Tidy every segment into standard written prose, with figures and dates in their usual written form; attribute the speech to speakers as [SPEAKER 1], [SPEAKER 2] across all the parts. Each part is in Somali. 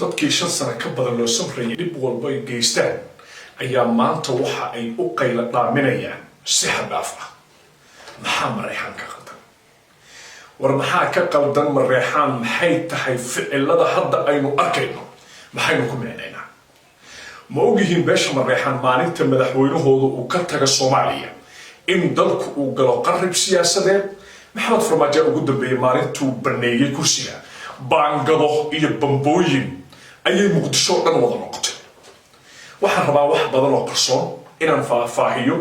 [SPEAKER 1] dadkii 5 sano ka badan loo samreeyay dib walba ay geystaan ayaa maanta waxa ay u qayla dhaaminayaan si xadaaf ah. maxaa Mareexaan ka qaldan war maxaa ka qaldan Mareexaan maxay tahay ficilada hadda aynu arkayno maxaynu ku meenaynaa ma ogyihiin beesha Mareexaan maalinta madaxweynahooda uu ka taga Soomaaliya in dalku uu galo qarrib siyaasadeed maxamed farmaajo ugu dambeeyay maalintuu baneeyay kursiga baangado iyo bambooyin ayay Muqdisho dhan wada noqotay waxaan rabaa wax badan oo qarsoon inaan faahfaahiyo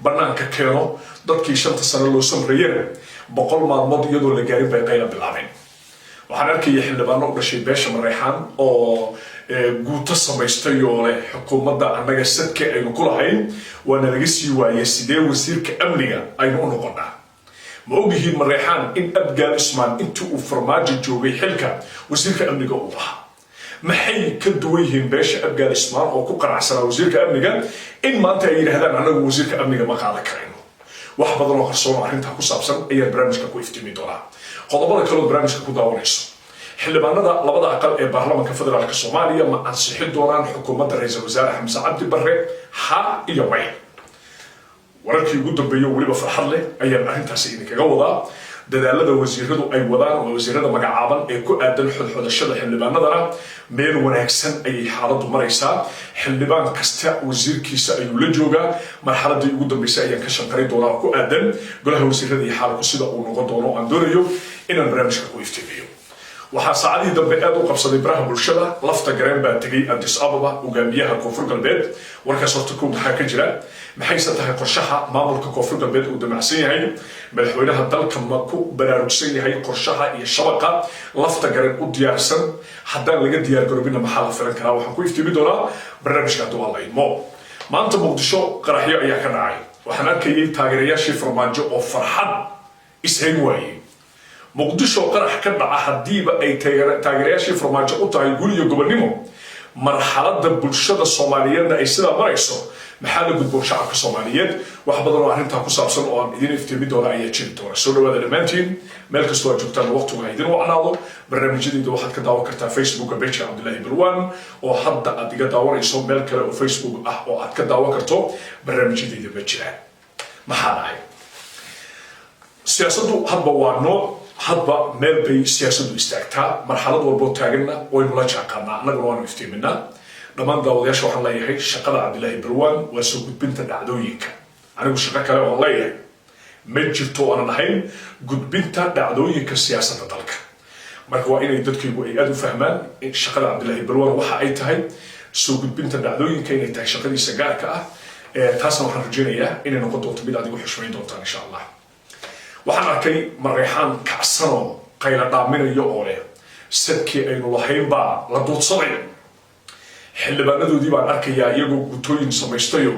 [SPEAKER 1] banaanka keeno dadkii 5 sano loo samreeyay 100 maalmood iyadoo la gaarin bay qayla bilaabeen waxaan arkay xildhibaano u dhashay beesha Mareexaan oo guuto samaystay oo leh xukuumadda annaga sadka aynu ku lahayn waana laga sii waayay sidee wasiirka amniga aynu u noqonaa ma ogyihiin Mareexaan in Abgaal Ismaan intuu uu farmaajo joogay xilka wasiirka amniga uu ahaa maxay ka duwan yihiin beesha Abgaal Ismaan oo ku qanacsanaa wasiirka amniga in maanta ay yiraahdaan anagu wasiirka amniga ma qaadan karayno wax badan oo qarsoon arrinta ku saabsan ayaa barnaamijka ku iftimi doonaa qodobada kale oo barnaamijka ku daawanayso xildhibaanada labada aqal ee baarlamaanka federaalka Soomaaliya ma ansixi doonaan xukuumadda ra'iisul wasaare Xamse Cabdi Barre ha iyo may wararkii ugu dambeeyay waliba farxad leh ayaan arrintaasi idinkaga wadaa dadaalada wasiiradu ay wadaan oo wasiirada magacaaban ee ku aadan xulxulashada xildhibaanadana meel wanaagsan ay xaaladdu maraysaa xildhibaan kasta wasiirkiisa ayuu la joogaa marxaladii ugu dambeysay ayaan ka shanqaray doonaa ku aadan golaha wasiirada iyo xaalku sida uu noqon doono aan doonayo inaan barnaamijka ku iftiimiyo waxaa saacadii dambe aad u qabsaday baraha bulshada lafta gareen baa tegay Addis Ababa hogaamiyaha Koonfur Galbeed warkaas horta ku maxaa ka jira maxayse tahay qorshaha maamulka Koonfur Galbeed uu damacsan yahay madaxweynaha dalka ma ku baraarugsan yahay qorshaha iyo shabaqa lafta gareen u diyaarsan haddaan laga diyaar garoobina maxaa la filan karaa waxaan ku iftiimi doonaa barnaamijka hadduu la idmo maanta Muqdisho qaraxyo ayaa ka dhacay waxaan arkayay taageerayaashii farmaajo oo farxad ishayn waayay Muqdisho qarax ka dhaca hadiiba ay taageerayaashii farmaajo u tahay guriga gobonimo marxaladda bulshada Soomaaliyeed ay sida marayso maxaa la gudboon shacabka Soomaaliyeed wax badan oo arrinta ku saabsan oo aan idin iftiimi doona ayaa jiri doona soo dhawaada dhamaantiin meel kastoo aad joogtaan waqtiga idin wacnaado barnaamijyada waxaad ka daawan kartaa Facebook page Cabdullaahi Balwaan oo hadda aad iga daawanayso meel kale oo Facebook ah oo aad ka daawan karto barnaamijyada ma jiraan maxaa dhacay siyaasaddu hadba waa nooc hadba meel bay siyaasaddu istaagtaa marxalad walba taaganna waynu la jaanqaadnaa annaguna waanu iftiiminaa dhammaan daawadayaasha waxaan leeyahay shaqada Cabdullaahi Balwaan waa soo gudbinta dhacdooyinka anigu shaqo kale oo leeyahay ma jirto aan ahayn gudbinta dhacdooyinka siyaasadda dalka marka waa inay dadkaygu ay aad u fahmaan in shaqada Cabdullaahi Balwaan waxa ay tahay soo gudbinta dhacdooyinka inay tahay shaqadiisa gaarka ah taasna waxaan rajaynayaa inay noqon doonto mid adigu xushmayn doontaan insha Allah waxaan arkay Mareexaan kacsanoo qayla dhaaminayo oo leh sadkii aynu lahayn baa la duudsaday xildhibaanadoodii baan arkayaa iyagoo gutooyin samaystayo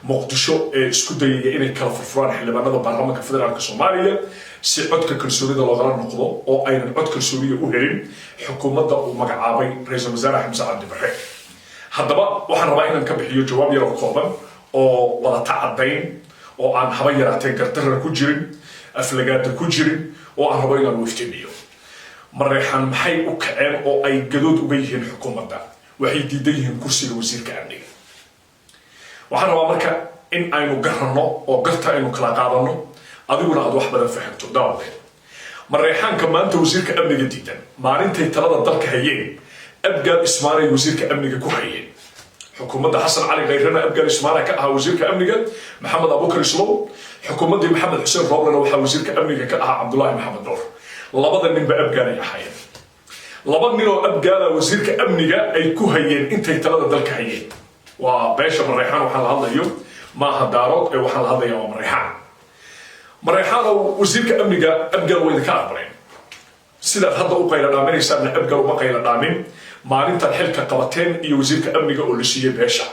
[SPEAKER 1] Muqdisho ee isku dayaya inay kala furfuraan xildhibaanada baarlamaanka federaalka Soomaaliya si codka kalsoonida loogala noqdo oo aynan cod kalsooniya u helin xukuumadda uu magacaabay ra'iisul wasaare Xamse Cabdi Barre haddaba waxaan rabaa inaan ka bixiyo jawaab yar oo kooban oo wada tacadayn oo aan haba yaraatee gardarar ku jirin aflagaada ku jirin oo aan rabo inaan wiftiimiyo Mareexaan maxay u kaceen oo ay gadood uga yihiin xukuumadda waxay diidan yihiin kursiga wasiirka amniga waxaan rabaa marka in aynu garanno oo garta aynu kala qaadano adiguna aad wax badan fahamto daawade Mareexaanka maanta wasiirka amniga diidan maalintay talada dalka hayeen Abgaal Ismaan ay wasiirka amniga ku hayeen xukuumadda Xasan Cali Khayrana Abgaal Ismaan ka ahaa wasiirka amniga Maxamed Abuukar Islow xukuumadda Maxamed Xuseen Rooblana waxa wasiirka amniga ka ahaa Cabdullaahi Maxamed Nuur labada ninba Abgaal ay ahaayeen laba nin oo Abgaal wasiirka amniga ay ku hayeen intay talada dalka hayeen waa beesha Mareexaan waxaan la hadlayo ma hadaaro ee waxaan la hadlayaa waa Mareexaan oo wasiirka amniga Abgaal way ka aqbaleen sida hadda u qayla dhaaminaysaan Abgaal uma qayla dhaamin maalinta xilka qabateen iyo wasiirka amniga oo la siiyay beesha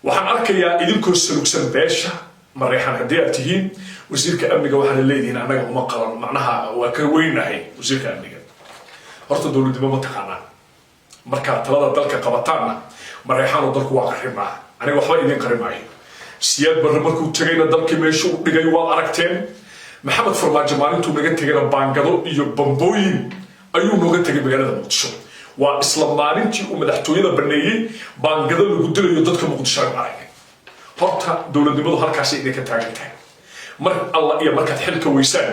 [SPEAKER 1] waxaan arkayaa idinkoo salugsan beesha Mareexaan haddii aad tihiin wasiirka amniga waxaan leeyihiin anaga uma qalan macnaha waa ka weynahay wasiirka amniga horta dawladnimo ma taqaanaan marka talada dalka qabataanna Mareexaan oo dalku waa qarrimaa aniga waxba idin qarimaayo siyaad barre markuu tagayna dalkii meesha u dhigay waad aragteen Maxamed Farmaajo maalintuu naga tagayna baangado iyo bambooyin ayuu nooga tagay magaalada Muqdisho وإسلام مالنتي ومدحتوية بنية بانجذل وقدر يضدك مقدشان معي هرتا دولة نمو هالكاسي إنك تاجتها مر الله إيا مركز حلك ويسان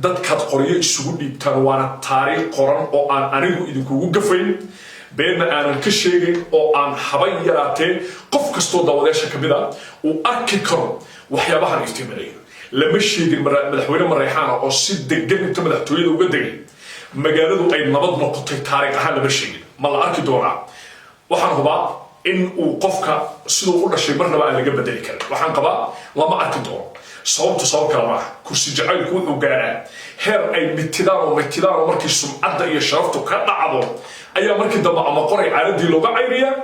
[SPEAKER 1] dadkaad qoryo isugu dhiibtaan waana taariikh qoran oo aan anigu idinkugu gafayn beenna aanan ka sheegin oo aan habay yaraatee qof kastoo daawadeesha ka mid ah uu arki karo waxyaabahan iftiiminaya lama sheegin madaxweyne Mareyxaan oo si degan inta madaxtooyada uga degay magaaladu ay nabad noqotay taariikh ahaan lama sheegin ma la arki doonaa waxaan hubaa in uu qofka sidoo u dhashay marnaba aan laga bedeli karin waxaan qabaa lama arki doono sababtu sabab kale maaha kursi jacaylku wuxuu gaaraa heer ay mitidaan oo markii sumcadda iyo sharaftu ka dhacdo ayaa markii dambe ama qoray caaladii looga cayriyaa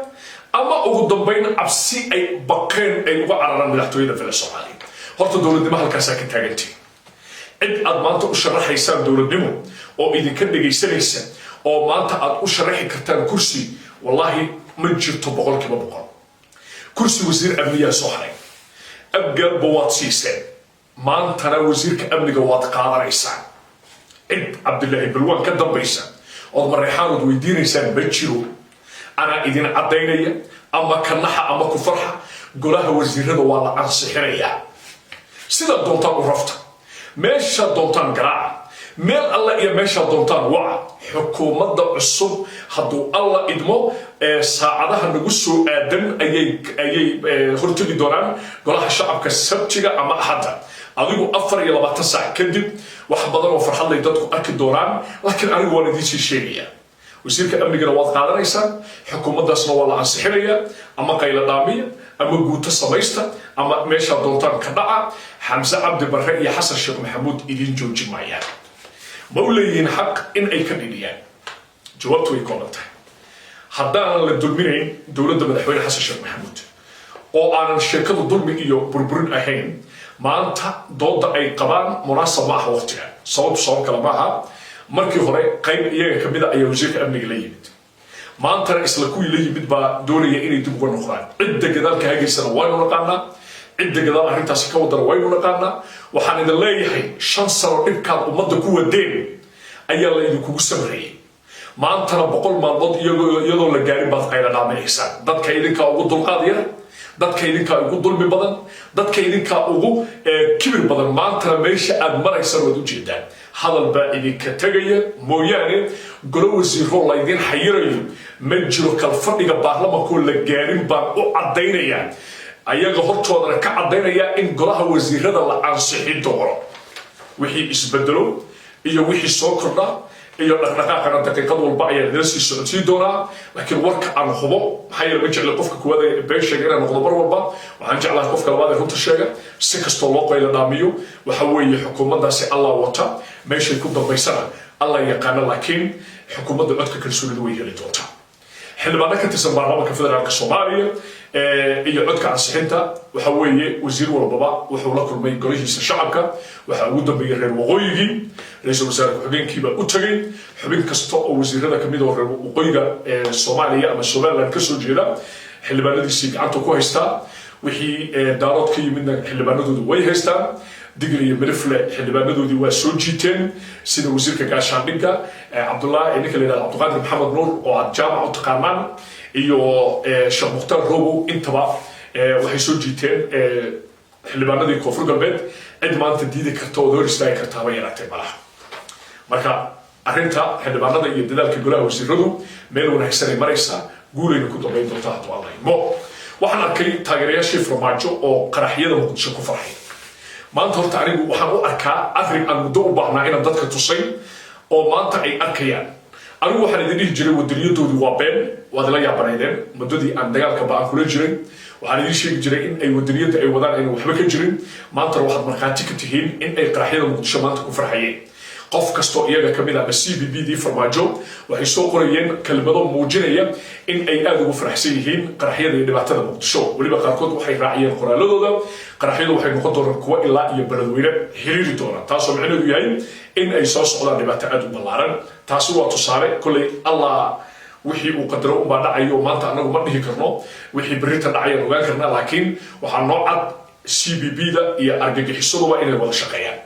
[SPEAKER 1] ama ugu dambayn cabsi ay baqeen ay uga cararaan madaxtooyada fila Soomaaliya horta dowladnimo halkaasaa ka taagantii cid aad maanta u sharaxaysaan dowladnimo oo idinka dhegaysanaysa oo maanta aad u sharaxi kartaan kursi wallahi ma jirto 100% kursi wasiir amniga soo haray أبقى بوات سيسان ما أنتنا وزيرك أمنك وات قادر إيسان عبد الله بلوان كدام بيسان أو مريحان ويدين إيسان بيتشيرو أنا إذن عدينيا أما كنحة أما كفرحة قولها وزير هذا والله عن سحرية سيدا دونتان ورفت ماشا دونتان قراء ميل الله إيا ماشا دونتان وعا حكومة دا عصب هدو الله إدمو ساعدها نقصو آدم أيي هرتقي دوران قولها الشعب كالسبتيغا أما أحدا أدوكو أفر إلى باتساع كدب وحبضان وفرحان لي دادكو أكد دوران لكن أنا وانا ديسي شيريا وزيرك أمني قروات قادر إيسان حكومة دا سنو والله عن سحرية أما قيلة دامية أما قوتا سميستا أما ماشا دونتان كدعا حمزة عبد برهي حسن الشيخ محمود إدين جوجي مايان موليين حق إن أي كنديان جوابته يكونتها haddaan la dulminayn dowladda madaxweyne xasan sheekh maxamuud oo aanan sheekadu dulmi iyo burburin ahayn maanta dooda ay qabaan munaasab ma aha waqtiga sabab kale ma aha markii hore qayb iyaga ka mid ah ayaa wasiirka amniga la yimid maantana isla kuwii la yimid baa doonaya inay dib uga noqdaan cidda gadaalka hagaysana waynu naqaanaa cidda gadaal arrintaasi ka wadana waynu naqaanaa waxaan idin leeyahay 5 sano dhibkaad ummadda ku wadeen ayaa la idinkugu sabrayay maantana 100 maalmood iyadoo la gaarin baad qayla dhaaminaysaan dadka idinka ugu dulqaad yar dadka idinka ugu dulmi badan dadka idinka ugu kibir badan maantana meesha aad maraysaan wad u jeedaan hadal baa idinka tagaya mooyaane golo wasiiro la idin xayirayo ma jiro kal fadhiga baarlamaanka la gaarin baan u cadaynaya ayaga hortoodana ka cadaynaya in golaha wasiirada la ansixin doono wixii isbedelo iyo wixii soo kordha iyo dhaqdhaqaaqana daqiiqad walba ayaa la sii socodsiin doonaa laakiin warka aan hubo maxay la jecel qofka kuwada been sheegay inaan noqdo mar walba waxaan jeclahay qofka labaad ee runta sheega si kastoo loo qaylo dhaamiyo waxa weeye xukuumaddaasi Allah wata meeshay ku dambaysana Allah yaqaan laakiin xukuumadda codka kalsoonida way heli doontaa xildhibaanka ka tirsan baarlamaanka federaalka Soomaaliya iyo codka ansixinta waxa weeye wasiir walbaba wuxuu la kulmay golihiisa shacabka waxa ugu dambeeyay reer waqooyigii ra'iisul wasaare ku-xigeenkiiba u tagay xubin kasta oo wasiirada kamid ah reer waqooyiga Soomaaliya ama Soomaaliland ka soo jeeda xildhibaanadiisii gacanta ku haystaa wixii daarood ka yimidna xildhibaanadoodu way haystaan digri iyo mirifle xildhibaanadoodii waa soo jiiteen sida wasiirka gaashaandhigga Cabdullaahi ninka la yiraahdo Cabdiqaadir Maxamed Nuur oo aad jaamac u taqaanaan iyo Sheekh Muxtaar Robo intaba waxay soo jiiteen xildhibaanadii koonfur galbeed cid maanta diidi karta oo hor istaagi karta way yaraatay malaha marka arrinta xildhibaanada iyo dadaalka golaha wasiiradu meel wanaagsan ay maraysaa guulayna ku dambeyn doonta hadduu Allah imo waxaan arkay taageerayaashii farmaajo oo qaraxyada muqdisho ku farxay maanta horta anigu waxaan u arkaa arrin aan muddo u baahnaa inaan dadka tusay oo maanta ay arkayaan anigu waxaan idin dhihi jiray wadaniyadoodii waa been waad la yaabanaydeen muddadii aan dagaalka ba'an kula jiray waxaan idin sheegi jiray in ay wadaniyada ay wadaan ayna waxba ka jirin maanta waxaad markhaati ka tihiin in ay qaraxyada muqdisho maanta ku farxayeen qof kastoo iyaga ka mid ah CBBD farmaajo waxay soo qorayeen kelmado muujinaya in ay aad ugu faraxsan yihiin qaraxyada iyo dhibaatada muqdisho waliba qaarkood waxay raaciyeen qoraaladooda qaraxyadu waxay noqon doonaan kuwa ilaa iyo beledweyne xiriiri doona taasoo macnaheedu yahay in ay soo socdaan dhibaato aad u ballaaran taasi waa tusaale kulay Allah wixii uu qadaro u baa dhacayo maanta anagu ma dhihi karno wixii berita dhacaya ogaan karnaa laakiin waxaa noo cad CBBda iyo argagixisaduba inay wada shaqeeyaan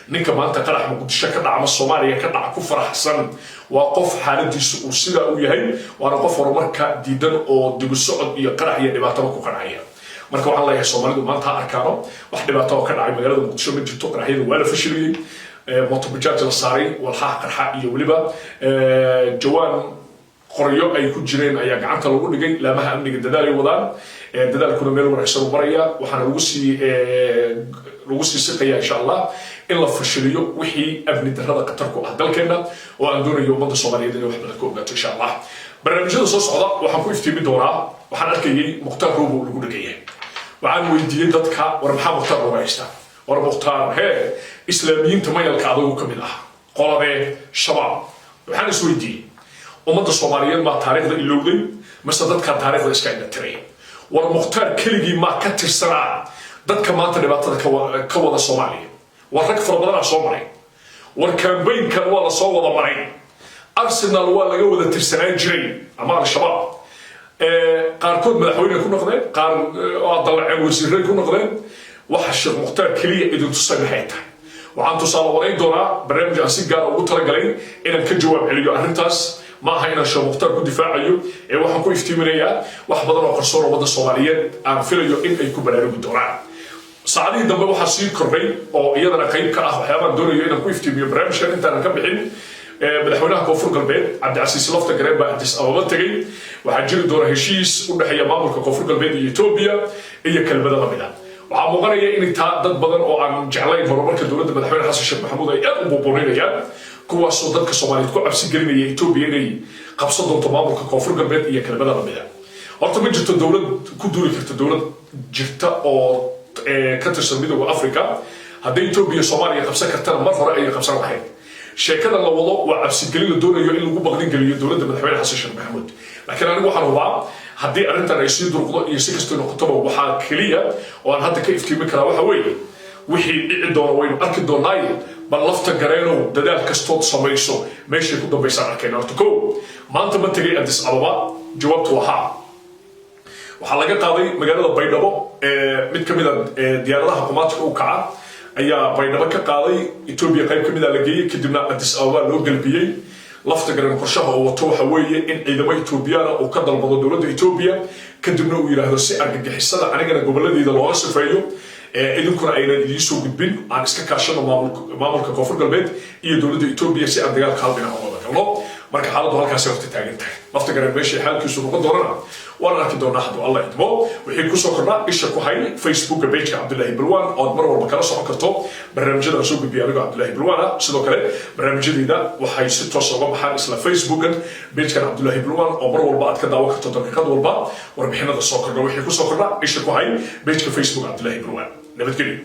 [SPEAKER 1] ninka maanta qarax muqdisho ka dhaca ama Soomaaliya ka dhaca ku faraxsan waa qof xaaladiisu uu sida uu yahay waana qof horumarka diidan oo dib u socod iyo qarax iyo dhibaato ku qanacaya marka waxaan leeyahay Soomaalidu maanta arkaano wax dhibaato ka dhacay magaalada muqdisho ma jirto qaraxyadu waa la fashiliyay motobajaaj la saaray walxaha qarxa iyo waliba jawaan qoryo ay ku jireen ayaa gacanta lagu dhigay laamaha amniga dadaal ay wadaan dadaalkuna meel wanaagsan u maraya waxaana lagu sii siqaya insha Allah in la fashiliyo wixii amni darrada qatar ku ah dalkeena oo aan doonayo ummadda Soomaaliyeed inay wax badan ka ogaato insha Allah barnaamijyada soo socda waxaan ku iftiimi doonaa waxaan arkayay Mukhtaar Roobo lagu dhigay waxaan weydiiyay dadka war maxaa Mukhtaar Roobo haysta war Mukhtaar islaamiyiinta mayalka adigu ka mid ah qolade shabaab waxaan is weydiiyay ummadda Soomaaliyeed ma taariikhda ilowday mise dadka taariikhda iska indhatiray war Mukhtaar keligii ma ka tirsanaa dadka maanta dhibaatada ka wada Soomaaliya war rag fara badan soo maray war campaign-kan waa la soo wada maray Arsenal waa laga wada tirsanaan jiray ama al-shabaab qaarkood madaxweyne ku noqdeen qaar dalaceen wasiirray ku noqdeen waxa Sheekh Mukhtaar kaliya idin tusay maxay tahay waxaan tusaale wadayn doonaa barnaamij aan si gaar ugu talagalay inaan ka jawaab celiyo arrintaas ما هينا شو مختار كل دفاع أيو واحد كل افتمارية واحد بدر وقرصون وبدر الصوماليات عن فيليو إن أي كوبلارو بالدوران سعدي دم واحد سير كربي أو يدنا قيم كأخ حيوان دوري إن كل افتمارية برامج كان أنت أنا كم بحين بدحونها كوفر قلبين عبد العزيز لفت قريب بعد أول تجي وحجر دور هشيس ونحيا مامور كوفر قلبين إثيوبيا هي كلمة ده بنا وعمقنا إن ضد بدن أو عن جعلين هربان كدولة بدحون حسن الشيخ محمود أي أبو بورين يعني kuwaasoo dadka Soomaaliyeed ku cabsi gelinaya Itoobiya inay qabsan doonto maamulka koonfur galbeed iyo kalbada lamida horta ma jirto dawlad ku duuli karta dawlad jirta oo ka tirsan midowga Afrika haddii Itoobiya Soomaaliya qabsan kartana mar hore ay qabsan lahayd sheekada la wado waa cabsi gelin la doonayo in lagu baqdin geliyo dawladda madaxweyne Xasan Sheekh Maxamuud laakiin anigu waxaan hubaa haddii arrintan ay sii durqdo iyo si kastoo noqoto waxaa kaliya oo aan hadda ka iftiimi karaa waxa weeye wixii dhici doona waynu arki doonaa bal lafta gareeno dadaal kastood samayso meeshay ku dambaysan arkayna horta ko maanta ma tagay Addis Ababa jawaabtu waxaa laga qaaday magaalada Baydhabo mid kamid ah diyaaradaha qumaadka u kaca ayaa Baydhabo ka qaaday Itoobiya qayb kamid ah la geeyay kadibna Addis Ababa loo galbiyay lafta gareen qorshaha oo wato waxa weeye in ciidamada Itoobiyana uu ka dalbado dawladda Itoobiya kadibna uu yiraahdo si argagixisada anigana gobolladeeda looga safeeyo idinkuna aynan idin soo gudbin aan iska kaashano maamulka koonfur galbeed iyo dawladda Itoobiya si aan dagaal qalbina u wada galno marka xaaladdu halkaas ay taagan tahay lafta gareen meesha xaalkiisu noqon doona waan arki doonaa haddii Allah idmo wixii ku soo kordha isha ku hay Facebook page-ka Cabdullaahi Balwaan oo mar walba kala socon karto barnaamijyada soo gudbiya aniga Cabdullaahi Balwaan sidoo kale barnaamijyada waxay si toos uga baxaan isla Facebook-ka page-ka Cabdullaahi Balwaan oo mar walba aad ka daawan karto daqiiqad walba warbixinada soo kordha wixii ku soo kordha isha ku hay page-ka Facebook Cabdullaahi Balwaan nabadgelyo